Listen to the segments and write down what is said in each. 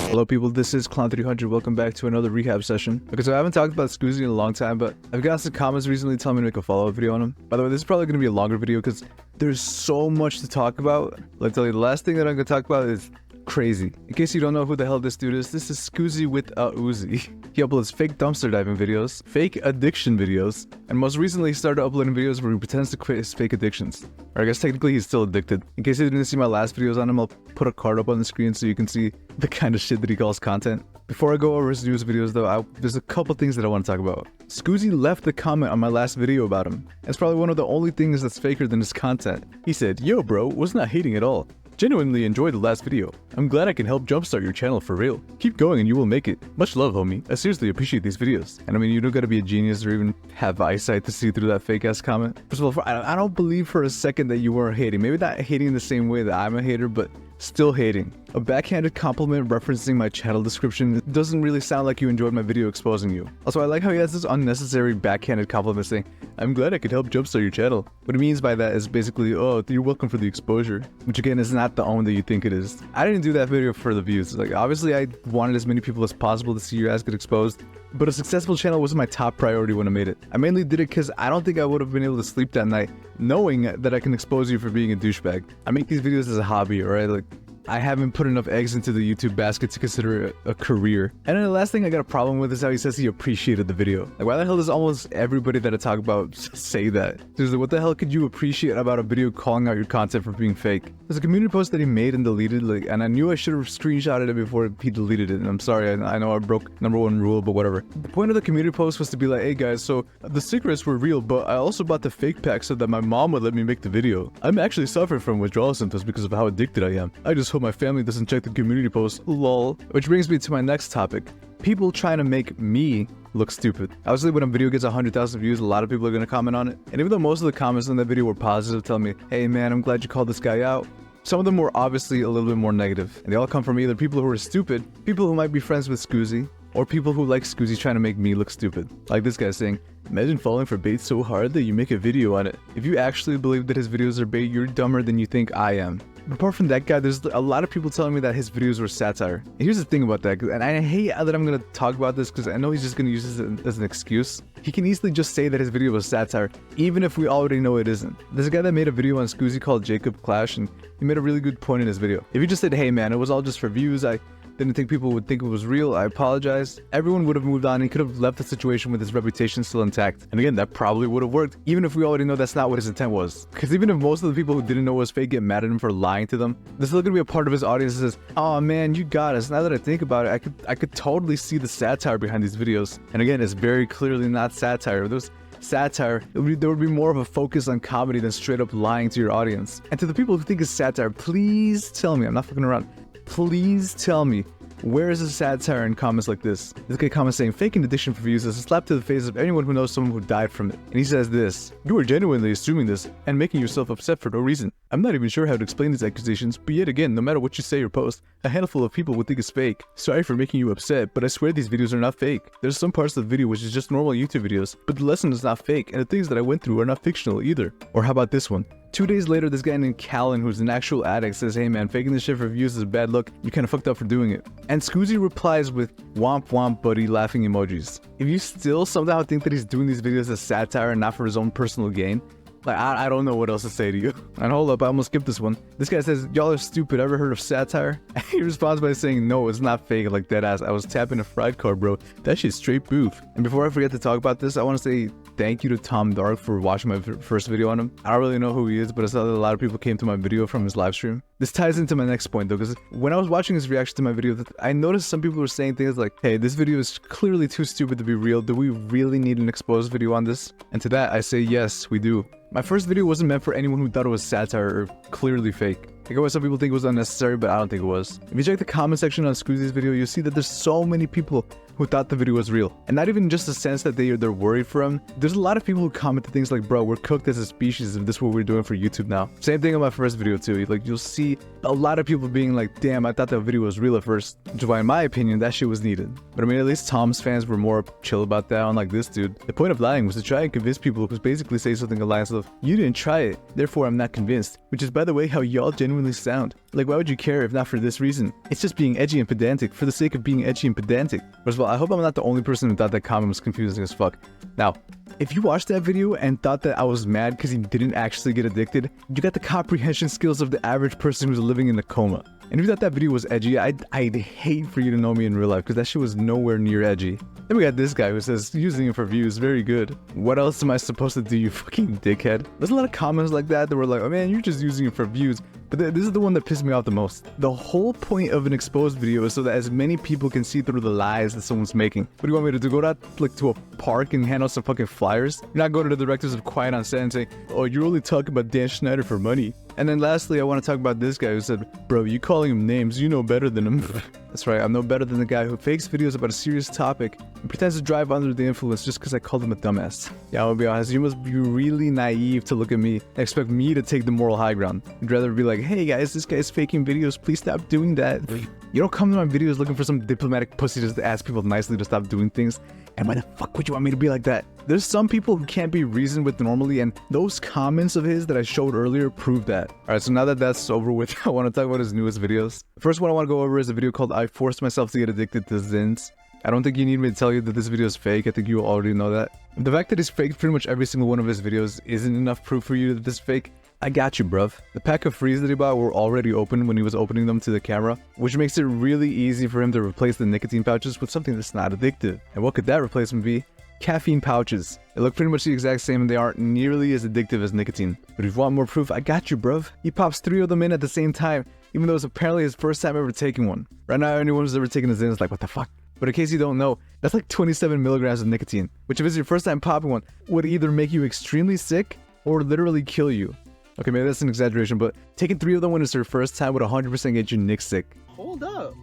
Hello people, this is Clown300. Welcome back to another recap session. Okay, so I haven't talked about Scoozy in a long time, but I've gotten some comments recently telling me to make a follow-up video on him. By the way, this is probably going to be a longer video because there's so much to talk about. Let me tell you, the last thing that I'm going to talk about is crazy. In case you don't know who the hell this dude is, this is Scoozy with a Uzi. He uploads fake dumpster diving videos, fake addiction videos, and most recently he started uploading videos where he pretends to quit his fake addictions. Or I guess technically he's still addicted. In case you didn't see my last videos on him, I'll put a card up on the screen so you can see the kind of shit that he calls content. Before I go over his news videos though, there's a couple things that I want to talk about. Scoozy left a comment on my last video about him. It's probably one of the only things that's faker than his content. He said, "Yo bro, was not hating at all. Genuinely enjoyed the last video. I'm glad I can help jumpstart your channel for real. Keep going and you will make it. Much love, homie. I seriously appreciate these videos." And I mean, you don't gotta be a genius or even have eyesight to see through that fake ass comment. First of all, I don't believe for a second that you weren't hating. Maybe not hating the same way that I'm a hater, but still hating. A backhanded compliment referencing my channel description doesn't really sound like you enjoyed my video exposing you. Also, I like how he has this unnecessary backhanded compliment saying, "I'm glad I could help jumpstart your channel." What he means by that is basically, "Oh, you're welcome for the exposure," which again is not the own that you think it is. I didn't do that video for the views. Like, obviously I wanted as many people as possible to see your ass get exposed, but a successful channel wasn't my top priority when I made it. I mainly did it because I don't think I would have been able to sleep that night knowing that I can expose you for being a douchebag. I make these videos as a hobby, alright? Like, I haven't put enough eggs into the YouTube basket to consider it a career. And then the last thing I got a problem with is how he says he appreciated the video. Like, why the hell does almost everybody that I talk about say that? Seriously, what the hell could you appreciate about a video calling out your content for being fake? There's a community post that he made and deleted, like, and I knew I should have screenshotted it before he deleted it. And I'm sorry, I know I broke #1 rule, but whatever. The point of the community post was to be like, "Hey guys, so the cigarettes were real, but I also bought the fake pack so that my mom would let me make the video. I'm actually suffering from withdrawal symptoms because of how addicted I am. I just hope my family doesn't check the community post, lol." Which brings me to my next topic. People trying to make me look stupid. Obviously, when a video gets 100,000 views, a lot of people are going to comment on it. And even though most of the comments on that video were positive, telling me, "Hey man, I'm glad you called this guy out," some of them were obviously a little bit more negative. And they all come from either people who are stupid, people who might be friends with Scoozy, or people who like Scoozy trying to make me look stupid. Like this guy saying, "Imagine falling for bait so hard that you make a video on it. If you actually believe that his videos are bait, you're dumber than you think I am." But apart from that guy, there's a lot of people telling me that his videos were satire. And here's the thing about that, and I hate that I'm going to talk about this because I know he's just going to use this as an excuse. He can easily just say that his video was satire, even if we already know it isn't. There's a guy that made a video on Scoozy called Jacob Clash, and he made a really good point in his video. If he just said, "Hey man, it was all just for views, I didn't think people would think it was real, I apologize," everyone would have moved on and he could have left the situation with his reputation still intact. And again, that probably would have worked, even if we already know that's not what his intent was. Because even if most of the people who didn't know it was fake get mad at him for lying to them, there's still gonna be a part of his audience that says, "Oh man, you got us." Now that I think about it, I could totally see the satire behind these videos. And again, it's very clearly not satire. If there was satire, there would be more of a focus on comedy than straight up lying to your audience. And to the people who think it's satire, please tell me, I'm not fucking around, please tell me, where is the satire in comments like this? This guy comments saying, "Faking addiction for views is a slap to the face of anyone who knows someone who died from it." And he says this, "You are genuinely assuming this and making yourself upset for no reason. I'm not even sure how to explain these accusations, but yet again, no matter what you say or post, a handful of people would think it's fake. Sorry for making you upset, but I swear these videos are not fake. There's some parts of the video which is just normal YouTube videos, but the lesson is not fake, and the things that I went through are not fictional either." Or how about this one? 2 days later, this guy named Callan, who's an actual addict, says, "Hey man, faking this shit for views is a bad look. You kinda fucked up for doing it." And Scoozy replies with "womp womp buddy" laughing emojis. If you still somehow think that he's doing these videos as satire and not for his own personal gain, like, I don't know what else to say to you. And hold up, I almost skipped this one. This guy says, "Y'all are stupid, ever heard of satire?" He responds by saying, "No, it's not fake," like dead ass. "I was tapping a fried card, bro. That shit's straight boof." And before I forget to talk about this, I want to say thank you to Tom Dark for watching my first video on him. I don't really know who he is, but I saw that a lot of people came to my video from his live stream. This ties into my next point though, because when I was watching his reaction to my video, I noticed some people were saying things like, "Hey, this video is clearly too stupid to be real. Do we really need an exposed video on this?" And to that, I say yes, we do. My first video wasn't meant for anyone who thought it was satire or clearly fake. I get why some people think it was unnecessary, but I don't think it was. If you check the comment section on Scoozy's video, you'll see that there's so many people who thought the video was real. And not even just the sense that they're worried for him. There's a lot of people who commented things like, bro, we're cooked as a species if this is what we're doing for YouTube now. Same thing on my first video too. Like, you'll see a lot of people being like, damn, I thought that video was real at first. Which is why, in my opinion, that shit was needed. But I mean, at least Tom's fans were more chill about that, unlike this dude. The point of lying was to try and convince people who basically say something along the lines of, you didn't try it, therefore I'm not convinced. Which is, by the way, how y'all genuinely sound. Like, why would you care if not for this reason? It's just being edgy and pedantic for the sake of being edgy and pedantic. First of all, I hope I'm not the only person who thought that comment was confusing as fuck. Now, if you watched that video and thought that I was mad because he didn't actually get addicted, you got the comprehension skills of the average person who's living in a coma. And if you thought that video was edgy, I'd hate for you to know me in real life because that shit was nowhere near edgy. Then we got this guy who says, using it for views, very good. What else am I supposed to do, you fucking dickhead? There's a lot of comments like that were like, oh man, you're just using it for views. But this is the one that pissed me off the most. The whole point of an exposed video is so that as many people can see through the lies that someone's making. What do you want me to do? Go out like to a park and hand out some fucking flyers? You're not going to the directors of Quiet on Set and say, oh, you're only talking about Dan Schneider for money. And then lastly, I want to talk about this guy who said, bro, you calling him names, you know better than him. That's right, I'm no better than the guy who fakes videos about a serious topic and pretends to drive under the influence just because I called him a dumbass. Yeah, I'll be honest, you must be really naive to look at me and expect me to take the moral high ground. You'd rather be like, hey guys, this guy's faking videos, please stop doing that. You don't come to my videos looking for some diplomatic pussy just to ask people nicely to stop doing things. And why the fuck would you want me to be like that? There's some people who can't be reasoned with normally, and those comments of his that I showed earlier prove that. Alright, so now that that's over with, I want to talk about his newest videos. The first one I want to go over is a video called I Forced Myself to Get Addicted to Zins. I don't think you need me to tell you that this video is fake, I think you already know that. The fact that he's faked pretty much every single one of his videos isn't enough proof for you that this is fake. I got you, bruv. The pack of frees that he bought were already open when he was opening them to the camera, which makes it really easy for him to replace the nicotine pouches with something that's not addictive. And what could that replacement be? Caffeine pouches. They look pretty much the exact same and they aren't nearly as addictive as nicotine. But if you want more proof, I got you, bruv. He pops 3 of them in at the same time, even though it's apparently his first time ever taking one. Right now, anyone who's ever taken a Zin is like, what the fuck? But in case you don't know, that's like 27 milligrams of nicotine, which if it's your first time popping one, would either make you extremely sick or literally kill you. Okay, maybe that's an exaggeration, but taking 3 of them when it's your first time would 100% get you nick sick. Hold up.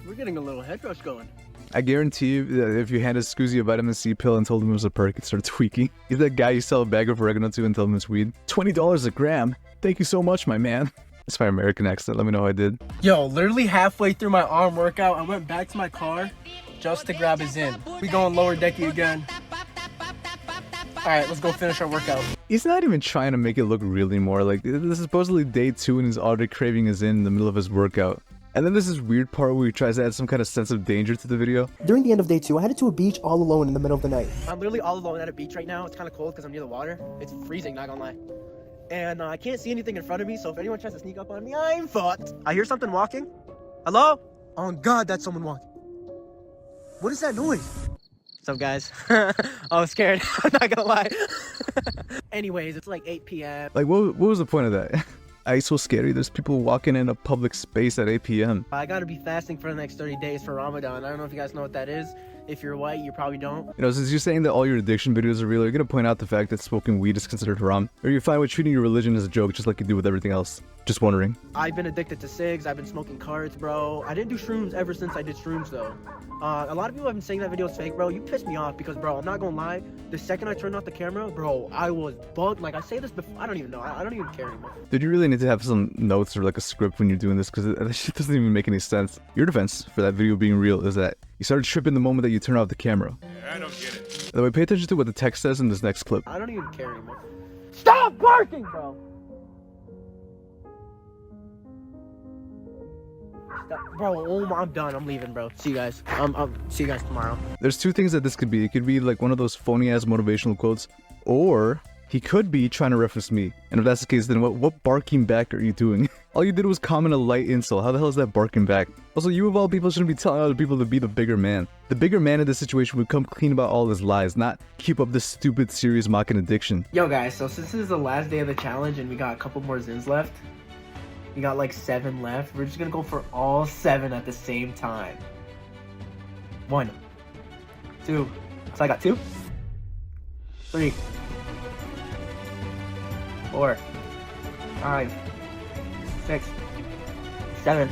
We're getting a little head rush going. I guarantee you that if you handed Scoozy a vitamin C pill and told him it was a perk, he'd start tweaking. He's that guy you sell a bag of oregano to and tell him it's weed. $20 a gram. Thank you so much, my man. That's my American accent. Let me know how I did. Yo, literally halfway through my arm workout, I went back to my car just to grab his in. We going lower decky again. Alright, let's go finish our workout. He's not even trying to make it look real anymore. Like, this is supposedly day 2 and he's already craving his in the middle of his workout. And then there's this weird part where he tries to add some kind of sense of danger to the video. During the end of day 2, I headed to a beach all alone in the middle of the night. I'm literally all alone at a beach right now. It's kind of cold because I'm near the water. It's freezing, not gonna lie. And I can't see anything in front of me, so if anyone tries to sneak up on me, I'm fucked. I hear something walking. Hello? Oh god, that's someone walking. What is that noise? What's up, guys? I was scared. I'm not gonna lie. Anyways, it's like 8 p.m. Like, what was the point of that? It's so scary. There's people walking in a public space at 8 p.m. I gotta be fasting for the next 30 days for Ramadan. I don't know if you guys know what that is. If you're white, you probably don't. You know, since you're saying that all your addiction videos are real, you're gonna point out the fact that smoking weed is considered haram. Or you're fine with treating your religion as a joke, just like you do with everything else. Just wondering. I've been addicted to cigs. I've been smoking cards, bro. I didn't do shrooms ever since I did shrooms, though. A lot of people have been saying that video is fake, bro. You pissed me off because, bro, I'm not gonna lie. The second I turned off the camera, bro, I was bugged. Like, I say this before. I don't even know. I don't even care anymore. Did you really need to have some notes or like a script when you're doing this? Because that shit doesn't even make any sense. Your defense for that video being real is that you started tripping the moment that you turned off the camera. I don't get it. By the way, pay attention to what the text says in this next clip. I don't even care anymore. Stop barking, bro! Bro, oh, I'm done. I'm leaving, bro. See you guys. See you guys tomorrow. There's 2 things that this could be. It could be like one of those phony ass motivational quotes, or he could be trying to reference me. And if that's the case, then what barking back are you doing? All you did was comment a light insult. How the hell is that barking back? Also, you of all people shouldn't be telling other people to be the bigger man. The bigger man in this situation would come clean about all his lies, not keep up this stupid, serious mocking addiction. Yo, guys, so since this is the last day of the challenge and we got a couple more Zins left, we got like 7 left. We're just gonna go for all 7 at the same time. 1, 2. So I got 2, 3, 4, 5, 6, 7.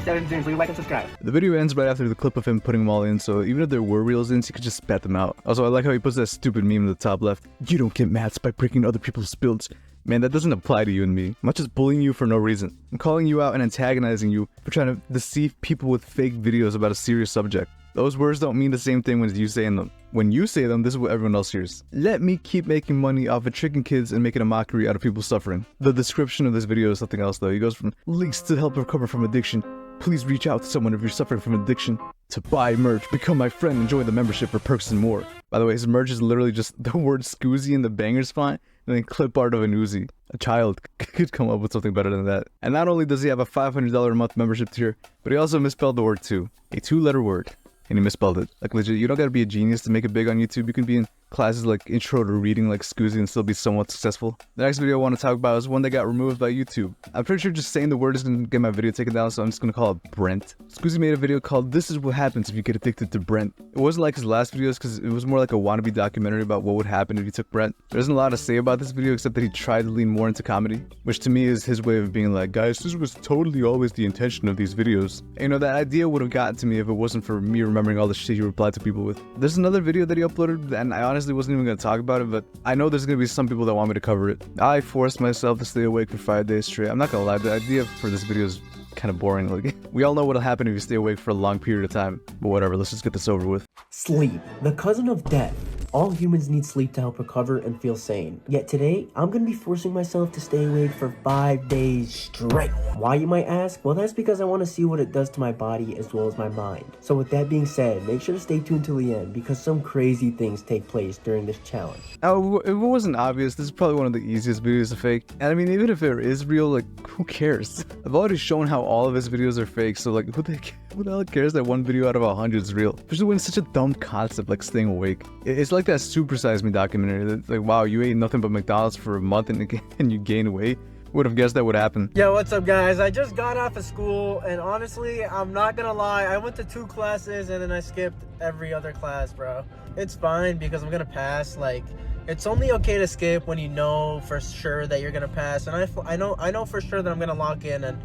7 Zooms, leave a like and subscribe. The video ends right after the clip of him putting them all in, so even if there were reels in, he could just spat them out. Also, I like how he puts that stupid meme in the top left. You don't get mats by breaking other people's builds. Man, that doesn't apply to you and me. I'm not just bullying you for no reason. I'm calling you out and antagonizing you for trying to deceive people with fake videos about a serious subject. Those words don't mean the same thing when you saying them. When you say them, this is what everyone else hears. Let me keep making money off of tricking kids and making a mockery out of people suffering. The description of this video is something else though. He goes from links to help recover from addiction. Please reach out to someone if you're suffering from addiction. To buy merch, become my friend, and join the membership for perks and more. By the way, his merch is literally just the word Scoozy and the bangers font, and then clip art of an Uzi. A child could come up with something better than that. And not only does he have a $500 a month membership tier, but he also misspelled the word too. A 2-letter word. And he misspelled it. Like legit, you don't gotta be a genius to make it big on YouTube. You can be in classes like Intro to Reading like Scoozy and still be somewhat successful. The next video I want to talk about is one that got removed by YouTube. I'm pretty sure just saying the word is gonna get my video taken down, so I'm just gonna call it Brent. Scoozy made a video called This Is What Happens If You Get Addicted to Brent. It wasn't like his last videos because it was more like a wannabe documentary about what would happen if you took Brent. There isn't a lot to say about this video except that he tried to lean more into comedy, which to me is his way of being like, guys, this was totally always the intention of these videos. And you know, that idea would have gotten to me if it wasn't for me remembering all the shit he replied to people with. There's another video that he uploaded and I honestly wasn't even gonna talk about it, but I know there's gonna be some people that want me to cover it. I forced myself to stay awake for 5 days straight. I'm not gonna lie, the idea for this video is kind of boring. Like, we all know what'll happen if you stay awake for a long period of time, but whatever, let's just get this over with. Sleep, the cousin of death. All humans need sleep to help recover and feel sane. Yet today, I'm gonna be forcing myself to stay awake for 5 days straight. Why, you might ask? Well, that's because I want to see what it does to my body as well as my mind. So with that being said, make sure to stay tuned till the end because some crazy things take place during this challenge. Now, if it wasn't obvious, this is probably one of the easiest videos to fake. And I mean, even if it is real, like, who cares? I've already shown how all of his videos are fake, so like, who the hell cares that one video out of 100 is real? Especially when it's such a dumb concept like staying awake. It's like that Super Size Me documentary. That's like, wow, you ate nothing but McDonald's for a month and you gain weight. Would have guessed that would happen. Yo, what's up guys? I just got off of school and honestly, I'm not gonna lie, I went to 2 classes and then I skipped every other class, bro. It's fine because I'm gonna pass. Like, it's only okay to skip when you know for sure that you're gonna pass, and I know for sure that I'm gonna lock in and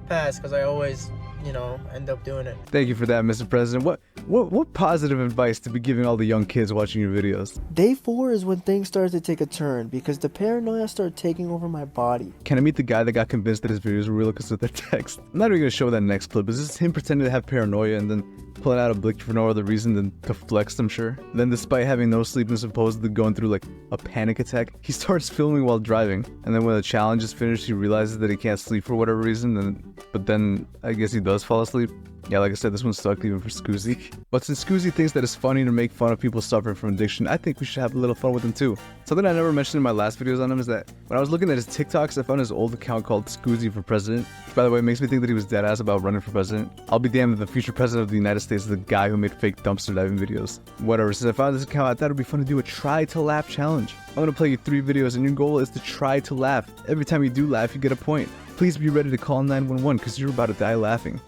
pass because I always, you know, end up doing it. Thank you for that, Mr. President. What positive advice to be giving all the young kids watching your videos? Day 4 is when things started to take a turn because the paranoia started taking over my body. Can I meet the guy that got convinced that his videos were real because of their text? I'm not even gonna show that next clip. Is this him pretending to have paranoia and then pulling out a blick for no other reason than to flex, I'm sure? Then despite having no sleep and supposedly going through like a panic attack, he starts filming while driving. And then when the challenge is finished, he realizes that he can't sleep for whatever reason, but then I guess he does fall asleep. Yeah, like I said, this one sucked even for Scoozy. But since Scoozy thinks that it's funny to make fun of people suffering from addiction, I think we should have a little fun with him too. Something I never mentioned in my last videos on him is that when I was looking at his TikToks, I found his old account called Scoozy for President, which by the way makes me think that he was deadass about running for president. I'll be damned if the future president of the United States is the guy who made fake dumpster diving videos. Whatever, since I found this account, I thought it'd be fun to do a try to laugh challenge. I'm gonna play you 3 videos and your goal is to try to laugh. Every time you do laugh, you get a point. Please be ready to call 911 because you're about to die laughing.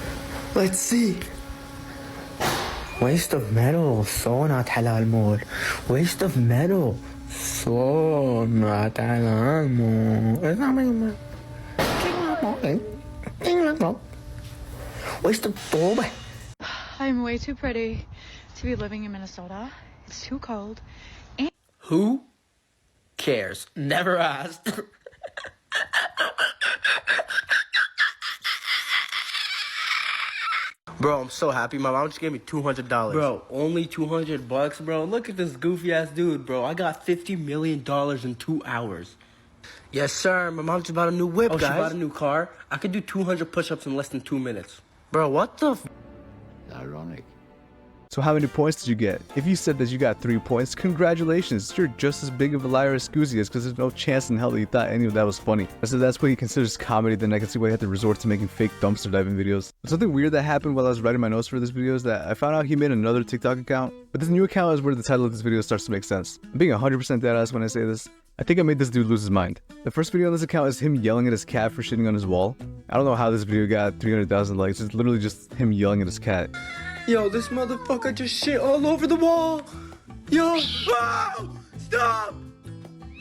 Let's see. Waste of metal, so not halal mode. Waste of metal, so not halal mode. Waste of toba. I'm way too pretty to be living in Minnesota. It's too cold. And Who cares? Never asked. Bro, I'm so happy. My mom just gave me $200. Bro, only $200, bro. Look at this goofy ass dude, bro. I got $50 million in 2 hours. Yes, sir. My mom just bought a new whip, guys. She bought a new car. I could do 200 push-ups in less than 2 minutes. Bro, what the f? Ironic. So how many points did you get? If you said that you got 3 points, congratulations. You're just as big of a liar as Scoozy is because there's no chance in hell that you thought any of that was funny. I said that's what he considers comedy, then I can see why he had to resort to making fake dumpster diving videos. But something weird that happened while I was writing my notes for this video is that I found out he made another TikTok account, but this new account is where the title of this video starts to make sense. I'm being 100% deadass when I say this. I think I made this dude lose his mind. The first video on this account is him yelling at his cat for shitting on his wall. I don't know how this video got 300,000 likes. It's literally just him yelling at his cat. Yo, this motherfucker just shit all over the wall. Yo, wow! Stop!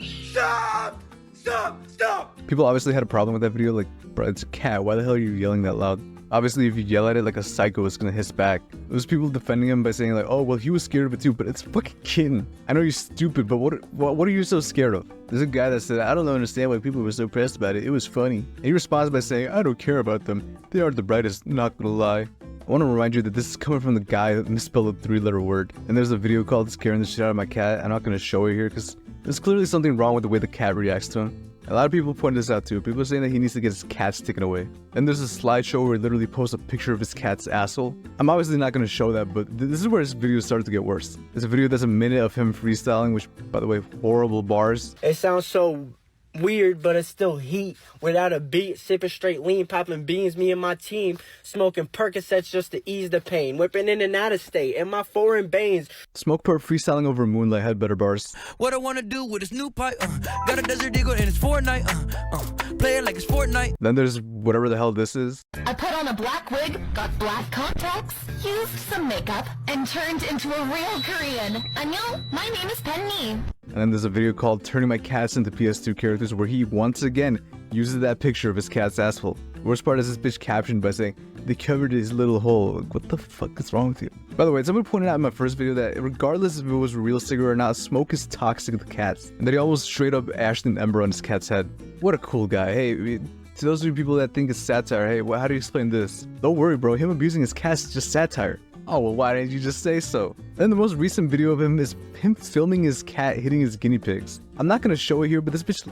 Stop! Stop! Stop! People obviously had a problem with that video, like, bro, it's a cat, why the hell are you yelling that loud? Obviously, if you yell at it like a psycho, it's gonna hiss back. There's people defending him by saying like, oh, well, he was scared of it too, but it's a fucking kitten. I know you're stupid, but what are you so scared of? There's a guy that said, I don't understand why people were so pressed about it. It was funny. And he responds by saying, I don't care about them. They aren't the brightest, not gonna lie. I want to remind you that this is coming from the guy that misspelled a 3-letter word. And there's a video called Scaring the Shit Out of My Cat. I'm not gonna show it here because there's clearly something wrong with the way the cat reacts to him. A lot of people point this out too. People are saying that he needs to get his cats taken away. And there's a slideshow where he literally posts a picture of his cat's asshole. I'm obviously not going to show that, but this is where his video started to get worse. There's a video that's a minute of him freestyling, which, by the way, horrible bars. It sounds so weird, but it's still heat. Without a beat, sipping straight lean, popping beans, me and my team, smoking Percocets just to ease the pain, whipping in and out of state, and my foreign veins. Smoke Perp freestyling over Moonlight had better bars. What I wanna do with this new pipe, got a desert eagle and it's Fortnite, play it like it's Fortnite. Then there's whatever the hell this is. I put on a black wig, got black contacts, used some makeup, and turned into a real Korean. Annyeong, my name is Penny. And then there's a video called Turning My Cats into PS2 Characters where he once again uses that picture of his cat's asshole. The worst part is this bitch captioned by saying, they covered his little hole. Like, what the fuck is wrong with you? By the way, somebody pointed out in my first video that regardless if it was a real cigarette or not, smoke is toxic to cats. And that he almost straight up ashed an ember on his cat's head. What a cool guy. Hey, to those of you people that think it's satire, hey, how do you explain this? Don't worry, bro. Him abusing his cats is just satire. Oh, well, why didn't you just say so? Then the most recent video of him is him filming his cat hitting his guinea pigs. I'm not gonna show it here, but this bitch,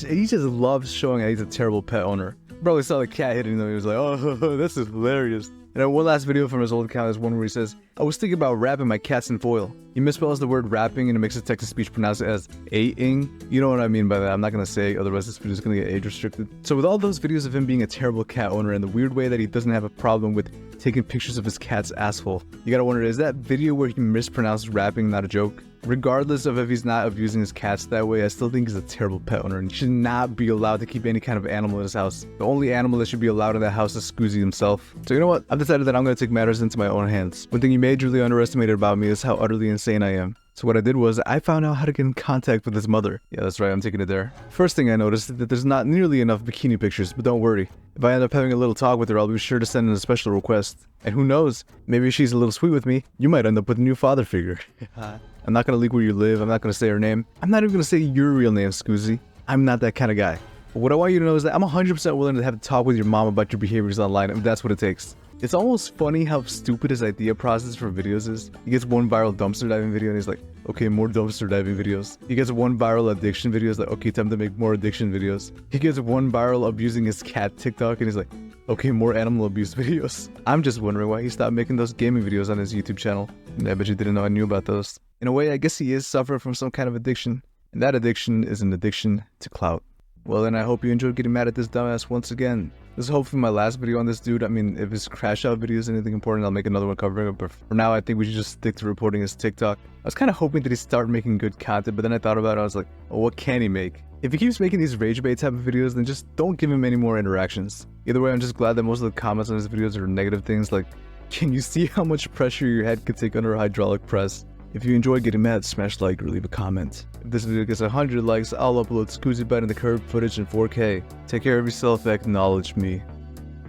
he just loves showing that he's a terrible pet owner. Probably saw the cat hitting them, he was like, oh, this is hilarious. And then one last video from his old account is one where he says, I was thinking about wrapping my cats in foil. He misspells the word wrapping and it makes the text-to-speech pronounce it as a-ing. You know what I mean by that. I'm not going to say, otherwise this video is going to get age restricted. So with all those videos of him being a terrible cat owner and the weird way that he doesn't have a problem with taking pictures of his cat's asshole, you gotta wonder, is that video where he mispronounced wrapping not a joke? Regardless of if he's not abusing his cats that way, I still think he's a terrible pet owner and he should not be allowed to keep any kind of animal in his house. The only animal that should be allowed in that house is Scoozy himself. So you know what? I've decided that I'm going to take matters into my own hands. One thing you majorly underestimated about me is how utterly insane I am. So what I did was, I found out how to get in contact with his mother. Yeah, that's right, I'm taking it there. First thing I noticed is that there's not nearly enough bikini pictures, but don't worry. If I end up having a little talk with her, I'll be sure to send in a special request. And who knows, maybe if she's a little sweet with me, you might end up with a new father figure. I'm not gonna leak where you live, I'm not gonna say her name. I'm not even gonna say your real name, Scoozy. I'm not that kind of guy. But what I want you to know is that I'm 100% willing to have a talk with your mom about your behaviors online if that's what it takes. It's almost funny how stupid his idea process for videos is. He gets one viral dumpster diving video and he's like, okay, more dumpster diving videos. He gets one viral addiction video, he's like, okay, time to make more addiction videos. He gets one viral abusing his cat TikTok and he's like, okay, more animal abuse videos. I'm just wondering why he stopped making those gaming videos on his YouTube channel. I bet you didn't know I knew about those. In a way, I guess he is suffering from some kind of addiction. And that addiction is an addiction to clout. Well, then I hope you enjoyed getting mad at this dumbass once again. This is hopefully my last video on this dude. I mean, if his crash out video is anything important, I'll make another one covering it. But for now, I think we should just stick to reporting his TikTok. I was kind of hoping that he'd start making good content, but then I thought about it, I was like, oh, what can he make? If he keeps making these rage bait type of videos, then just don't give him any more interactions. Either way, I'm just glad that most of the comments on his videos are negative things like, can you see how much pressure your head could take under a hydraulic press? If you enjoyed getting mad, smash like or leave a comment. If this video gets 100 likes, I'll upload Scoozy biting the curb footage in 4K. Take care of yourself, acknowledge me.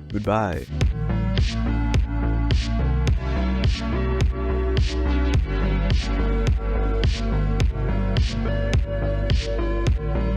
Goodbye. Thank you.